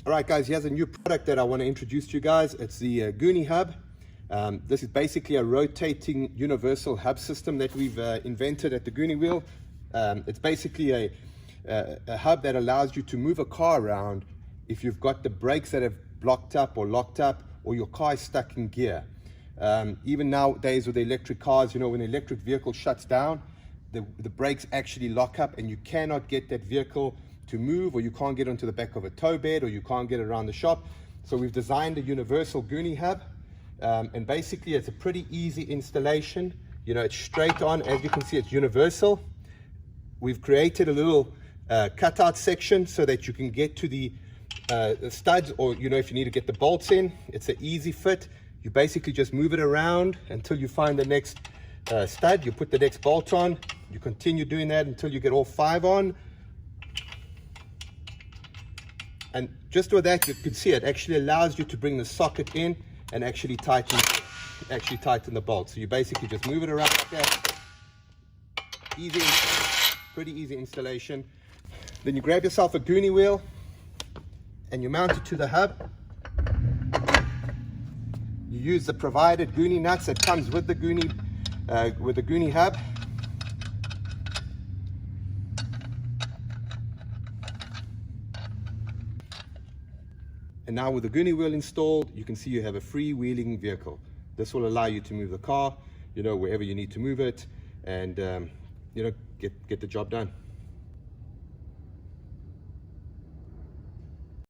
All right, guys, here's a new product that I want to introduce to you guys. It's the GUNIHUB. This is basically a rotating universal hub system that we've invented at the GUNIWHEEL. It's basically a hub that allows you to move a car around if you've got the brakes that have blocked up or locked up, or your car is stuck in gear. Even nowadays with the electric cars, you know, when an electric vehicle shuts down, the brakes actually lock up and you cannot get that vehicle to move, or you can't get onto the back of a tow bed, or you can't get around the shop. So we've designed a universal GUNIHUB, and basically it's a pretty easy installation. You know, it's straight on. As you can see, it's universal. We've created a little cutout section so that you can get to the studs, or, you know, if you need to get the bolts in, it's an easy fit. You basically just move it around until you find the next stud. You put the next bolt on. You continue doing that until you get all 5 on. And just with that, you can see it actually allows you to bring the socket in and actually tighten the bolt. So you basically just move it around like that. Easy, pretty easy installation. Then you grab yourself a GUNIWHEEL and you mount it to the hub. You use the provided Guni nuts that comes with the GUNIHUB. And now with the GUNIWHEEL installed, you can see you have a freewheeling vehicle. This will allow you to move the car, you know, wherever you need to move it, and you know, get the job done.